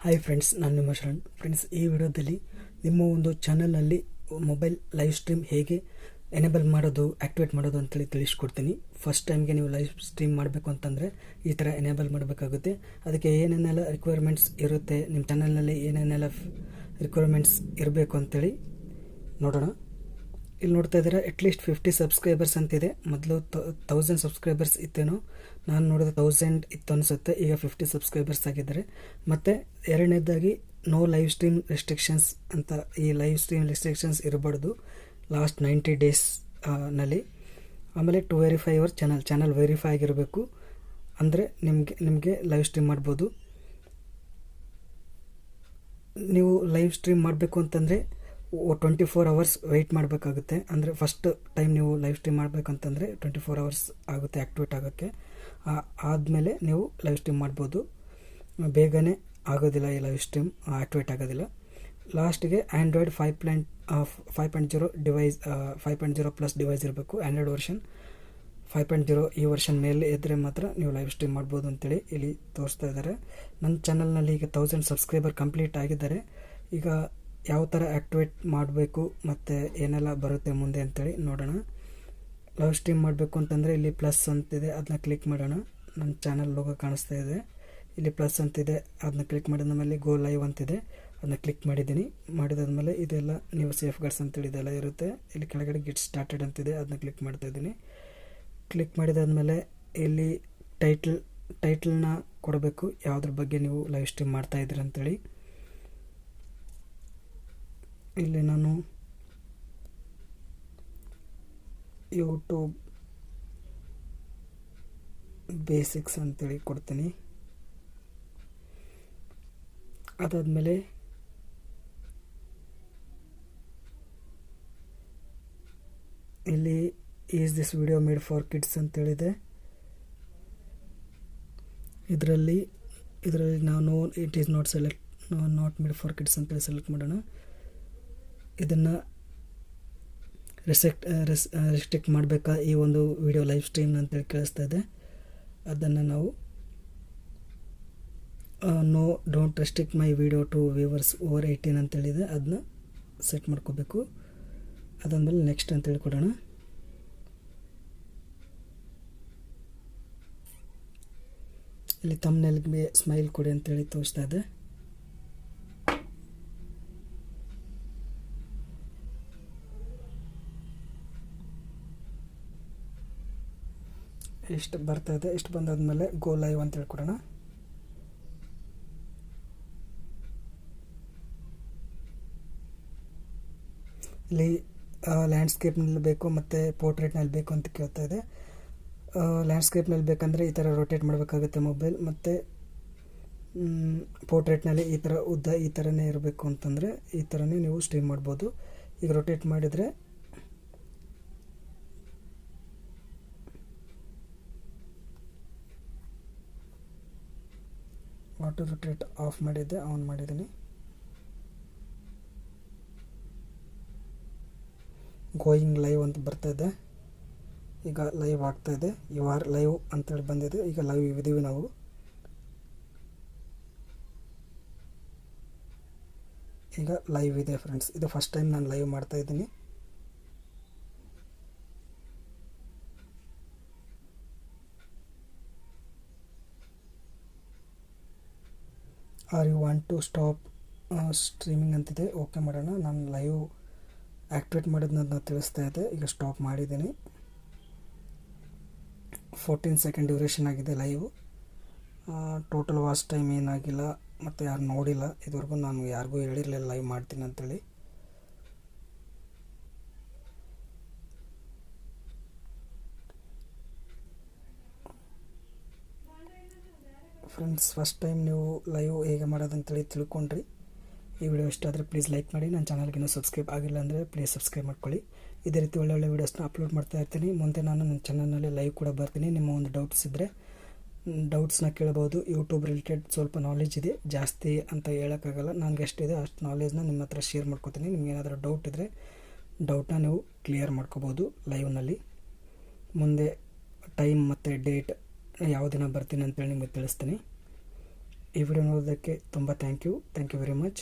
Hi friends, ನಾನು ನಿಮ್ಮ Sharan. Friends, ಈ ವಿಡಿಯೋದಲ್ಲಿ ನಿಮ್ಮ ಒಂದು ಚಾನಲ್ನಲ್ಲಿ ಮೊಬೈಲ್ ಲೈವ್ ಸ್ಟ್ರೀಮ್ ಹೇಗೆ ಎನೇಬಲ್ ಮಾಡೋದು, ಆ್ಯಕ್ಟಿವೇಟ್ ಮಾಡೋದು ಅಂತೇಳಿ ತಿಳಿಸ್ಕೊಡ್ತೀನಿ. ಫಸ್ಟ್ ಟೈಮ್ಗೆ ನೀವು ಲೈವ್ ಸ್ಟ್ರೀಮ್ ಮಾಡಬೇಕು ಅಂತಂದರೆ ಈ ಥರ ಎನೇಬಲ್ ಮಾಡಬೇಕಾಗುತ್ತೆ. ಅದಕ್ಕೆ ಏನೇನೆಲ್ಲ ರಿಕ್ವೈರ್ಮೆಂಟ್ಸ್ ಇರುತ್ತೆ, ನಿಮ್ಮ ಚಾನಲ್ನಲ್ಲಿ ಏನೇನೆಲ್ಲ ರಿಕ್ವೈರ್ಮೆಂಟ್ಸ್ ಇರಬೇಕು ಅಂತೇಳಿ ನೋಡೋಣ. ಇಲ್ಲಿ ನೋಡ್ತಾ ಇದ್ದೀರಾ, ಅಟ್ಲೀಸ್ಟ್ 50 ಸಬ್ಸ್ಕ್ರೈಬರ್ಸ್ ಅಂತಿದೆ. ಮೊದಲು 1000 ಸಬ್ಸ್ಕ್ರೈಬರ್ಸ್ ಇತ್ತೇನೋ, ನಾನು ನೋಡಿದ 1000 ಇತ್ತು ಅನಿಸುತ್ತೆ. ಈಗ 50 ಸಬ್ಸ್ಕ್ರೈಬರ್ಸ್ ಆಗಿದ್ದಾರೆ. ಮತ್ತು ಎರಡನೇದಾಗಿ ನೋ ಲೈವ್ ಸ್ಟ್ರೀಮ್ ರೆಸ್ಟ್ರಿಕ್ಷನ್ಸ್ ಅಂತ, ಈ ಲೈವ್ ಸ್ಟ್ರೀಮ್ ರೆಸ್ಟ್ರಿಕ್ಷನ್ಸ್ ಇರಬಾರ್ದು ಲಾಸ್ಟ್ 90 ಡೇಸ್ ನಲ್ಲಿ. ಆಮೇಲೆ to verify your channel verify ಆಗಿರಬೇಕು, ಅಂದರೆ ನಿಮಗೆ ಲೈವ್ ಸ್ಟ್ರೀಮ್ ಮಾಡ್ಬೋದು. ನೀವು ಲೈವ್ ಸ್ಟ್ರೀಮ್ ಮಾಡಬೇಕು ಅಂತಂದರೆ 24 ಅವರ್ಸ್ ವೆಯ್ಟ್ ಮಾಡಬೇಕಾಗುತ್ತೆ. ಅಂದರೆ ಫಸ್ಟ್ ಟೈಮ್ ನೀವು ಲೈವ್ ಸ್ಟ್ರೀಮ್ ಮಾಡಬೇಕಂತಂದರೆ 24 ಅವರ್ಸ್ ಆಗುತ್ತೆ ಆ್ಯಕ್ಟಿವೇಟ್ ಆಗೋಕ್ಕೆ. ಆದಮೇಲೆ ನೀವು ಲೈವ್ ಸ್ಟ್ರೀಮ್ ಮಾಡ್ಬೋದು. ಬೇಗನೆ ಆಗೋದಿಲ್ಲ ಈ ಲೈವ್ ಸ್ಟ್ರೀಮ್, ಆ್ಯಕ್ಟಿವೇಟ್ ಆಗೋದಿಲ್ಲ. ಲಾಸ್ಟಿಗೆ ಆ್ಯಂಡ್ರಾಯ್ಡ್ 5.0 ಡಿವೈಸ್, 5.0 ಪ್ಲಸ್ ಡಿವೈಸ್ ಇರಬೇಕು. ಆ್ಯಂಡ್ರಾಯ್ಡ್ ವರ್ಷನ್ 5.0 ಈ ವರ್ಷನ್ ಮೇಲೆ ಇದ್ದರೆ ಮಾತ್ರ ನೀವು ಲೈವ್ ಸ್ಟ್ರೀಮ್ ಮಾಡ್ಬೋದು ಅಂತೇಳಿ ಇಲ್ಲಿ ತೋರಿಸ್ತಾ ಇದ್ದಾರೆ. ನನ್ನ ಚಾನಲ್ನಲ್ಲಿ ಈಗ 1000 ಸಬ್ಸ್ಕ್ರೈಬರ್ ಕಂಪ್ಲೀಟ್ ಆಗಿದ್ದಾರೆ. ಈಗ ಯಾವ ಥರ ಆ್ಯಕ್ಟಿವೇಟ್ ಮಾಡಬೇಕು ಮತ್ತು ಏನೆಲ್ಲ ಬರುತ್ತೆ ಮುಂದೆ ಅಂತೇಳಿ ನೋಡೋಣ. ಲೈವ್ ಸ್ಟ್ರೀಮ್ ಮಾಡಬೇಕು ಅಂತಂದರೆ ಇಲ್ಲಿ ಪ್ಲಸ್ ಅಂತಿದೆ, ಅದನ್ನ ಕ್ಲಿಕ್ ಮಾಡೋಣ. ನನ್ನ ಚಾನಲ್ ಲೋಗೋ ಕಾಣಿಸ್ತಾ ಇದೆ, ಇಲ್ಲಿ ಪ್ಲಸ್ ಅಂತಿದೆ, ಅದನ್ನ ಕ್ಲಿಕ್ ಮಾಡಿದ ಮೇಲೆ ಗೋ ಲೈವ್ ಅಂತಿದೆ, ಅದನ್ನ ಕ್ಲಿಕ್ ಮಾಡಿದ್ದೀನಿ. ಮಾಡಿದಾದ್ಮೇಲೆ ಇದೆಲ್ಲ ನೀವು ಸೇಫ್ ಗಾರ್ಡ್ಸ್ ಅಂತೇಳಿ ಇದೆಲ್ಲ ಇರುತ್ತೆ. ಇಲ್ಲಿ ಕೆಳಗಡೆ ಗೆಟ್ ಸ್ಟಾರ್ಟೆಡ್ ಅಂತಿದೆ, ಅದನ್ನ ಕ್ಲಿಕ್ ಮಾಡ್ತಾ ಇದ್ದೀನಿ. ಕ್ಲಿಕ್ ಮಾಡಿದಾದ್ಮೇಲೆ ಇಲ್ಲಿ ಟೈಟಲ್ನ ಕೊಡಬೇಕು, ಯಾವುದ್ರ ಬಗ್ಗೆ ನೀವು ಲೈವ್ ಸ್ಟ್ರೀಮ್ ಮಾಡ್ತಾಯಿದ್ದೀರಿ ಅಂತೇಳಿ. ಇಲ್ಲಿ ನಾನು ಯೂಟ್ಯೂಬ್ ಬೇಸಿಕ್ಸ್ ಅಂತೇಳಿ ಕೊಡ್ತೀನಿ. ಅದಾದಮೇಲೆ ಇಲ್ಲಿ is this video made for kids ಅಂತೇಳಿದೆ. ಇದರಲ್ಲಿ ನಾನು it is not made for kids ಅಂತೇಳಿ ಸೆಲೆಕ್ಟ್ ಮಾಡೋಣ. ಇದನ್ನು ರೆಸ್ಟ್ರಿಕ್ಟ್ ಮಾಡಬೇಕಾ ಈ ಒಂದು ವಿಡಿಯೋ ಲೈವ್ ಸ್ಟ್ರೀಮ್ ಅಂತೇಳಿ ಕೇಳಿಸ್ತಾ ಇದೆ. ಅದನ್ನು ನಾವು no don't restrict my video to viewers over 18 ಅಂತೇಳಿದೆ, ಅದನ್ನ ಸೆಟ್ ಮಾಡ್ಕೋಬೇಕು. ಅದಾದಮೇಲೆ ನೆಕ್ಸ್ಟ್ ಅಂತೇಳಿ ಕೊಡೋಣ. ಇಲ್ಲಿ ಥಂಬ್ನೇಲ್ಗೆ ಸ್ಮೈಲ್ ಕೊಡಿ ಅಂತೇಳಿ ತೋರಿಸ್ತಾ ಇದೆ. ಇಷ್ಟು ಬರ್ತಾ ಇದೆ. ಇಷ್ಟು ಬಂದಾದ್ಮೇಲೆ ಗೋ ಲೈವ್ ಅಂತ ಹೇಳ್ಕೊಡೋಣ. ಇಲ್ಲಿ ಲ್ಯಾಂಡ್ಸ್ಕೇಪ್ನಲ್ಲಿ ಬೇಕು ಮತ್ತು ಪೋರ್ಟ್ರೇಟ್ನಲ್ಲಿ ಬೇಕು ಅಂತ ಕೇಳ್ತಾ ಇದೆ. ಲ್ಯಾಂಡ್ಸ್ಕೇಪ್ನಲ್ಲಿ ಬೇಕಂದರೆ ಈ ಥರ ರೊಟೇಟ್ ಮಾಡಬೇಕಾಗುತ್ತೆ ಮೊಬೈಲ್, ಮತ್ತು ಪೋರ್ಟ್ರೇಟ್ನಲ್ಲಿ ಈ ಥರ ಉದ್ದ ಈ ಥರನೇ ಇರಬೇಕು ಅಂತಂದರೆ ಈ ಥರನೇ ನೀವು ಸ್ಟ್ರೀಮ್ ಮಾಡ್ಬೋದು. ಈಗ ರೊಟೇಟ್ ಮಾಡಿದರೆ ಆಟೋ ರೊಟೇಟ್ ಆಫ್ ಮಾಡಿದ್ದೆ, ಆನ್ ಮಾಡಿದ್ದೀನಿ. ಗೋಯಿಂಗ್ ಲೈವ್ ಅಂತ ಬರ್ತಾ ಇದೆ. ಈಗ ಲೈವ್ ಆಗ್ತಾ ಇದೆ. ಯು ಆರ್ ಲೈವ್ ಅಂತೇಳಿ ಬಂದಿದೆ. ಈಗ ಲೈವ್ ಇದ್ದೀವಿ ನಾವು. ಈಗ ಲೈವ್ ಇದೆ ಫ್ರೆಂಡ್ಸ್. ಇದು ಫಸ್ಟ್ ಟೈಮ್ ನಾನು ಲೈವ್ ಮಾಡ್ತಾ ಇದ್ದೀನಿ. Are you want to stop streaming ಅಂತಿದೆ, ಓಕೆ ಮಾಡೋಣ. ನಾನು ಲೈವ್ ಆ್ಯಕ್ಟಿವೇಟ್ ಮಾಡೋದನ್ನ ತಿಳಿಸ್ತಾ ಇದೆ. ಈಗ ಸ್ಟಾಪ್ ಮಾಡಿದ್ದೀನಿ. 14 ಸೆಕೆಂಡ್ ಡ್ಯೂರೇಷನ್ ಆಗಿದೆ ಲೈವ್. ಟೋಟಲ್ ವಾಚ್ ಟೈಮ್ ಏನಾಗಿಲ್ಲ ಮತ್ತು ಯಾರು ನೋಡಿಲ್ಲ ಇದುವರೆಗೂ. ನಾನು ಯಾರಿಗೂ ಹೇಳಿರಲಿಲ್ಲ ಲೈವ್ ಮಾಡ್ತೀನಿ ಅಂತೇಳಿ. ಫ್ರೆಂಡ್ಸ್, ಫಸ್ಟ್ ಟೈಮ್ ನೀವು ಲೈವ್ ಹೇಗೆ ಮಾಡೋದಂತೇಳಿ ತಿಳ್ಕೊಂಡ್ರಿ. ಈ ವಿಡಿಯೋ ಇಷ್ಟ ಆದರೆ ಪ್ಲೀಸ್ ಲೈಕ್ ಮಾಡಿ. ನನ್ನ ಚಾನಲ್ಗೆ ಇನ್ನೂ ಸಬ್ಸ್ಕ್ರೈಬ್ ಆಗಿಲ್ಲ ಅಂದರೆ ಪ್ಲೀಸ್ ಸಬ್ಸ್ಕ್ರೈಬ್ ಮಾಡ್ಕೊಳ್ಳಿ. ಇದೇ ರೀತಿ ಒಳ್ಳೊಳ್ಳೆ ವೀಡಿಯೋಸ್ನ ಅಪ್ಲೋಡ್ ಮಾಡ್ತಾ ಇರ್ತೀನಿ. ಮುಂದೆ ನಾನು ನನ್ನ ಚಾನಲ್ನಲ್ಲಿ ಲೈವ್ ಕೂಡ ಬರ್ತೀನಿ. ನಿಮ್ಮ ಒಂದು ಡೌಟ್ಸ್ ಇದ್ದರೆ ಡೌಟ್ಸ್ನ ಕೇಳ್ಬೋದು. ಯೂಟ್ಯೂಬ್ ರಿಲೇಟೆಡ್ ಸ್ವಲ್ಪ ನಾಲೆಜ್ ಇದೆ, ಜಾಸ್ತಿ ಅಂತ ಹೇಳೋಕ್ಕಾಗಲ್ಲ. ನನಗೆ ಎಷ್ಟಿದೆ ಅಷ್ಟು ನಾಲೆಜ್ನ ನಿಮ್ಮ ಹತ್ರ ಶೇರ್ ಮಾಡ್ಕೋತೀನಿ. ನಿಮ್ಗೆ ಏನಾದರೂ ಡೌಟ್ ಇದ್ದರೆ ಡೌಟ್ನ ನೀವು ಕ್ಲಿಯರ್ ಮಾಡ್ಕೋಬೋದು ಲೈವ್ನಲ್ಲಿ. ಮುಂದೆ ಟೈಮ್ ಮತ್ತು ಡೇಟ್ ಯಾವ ದಿನ ಬರ್ತೀನಿ ಅಂತೇಳಿ ನಿಮಗೆ ತಿಳಿಸ್ತೀನಿ. ಈ ವಿಡಿಯೋ ನೋಡೋದಕ್ಕೆ ತುಂಬ ಥ್ಯಾಂಕ್ ಯು ವೆರಿ ಮಚ್.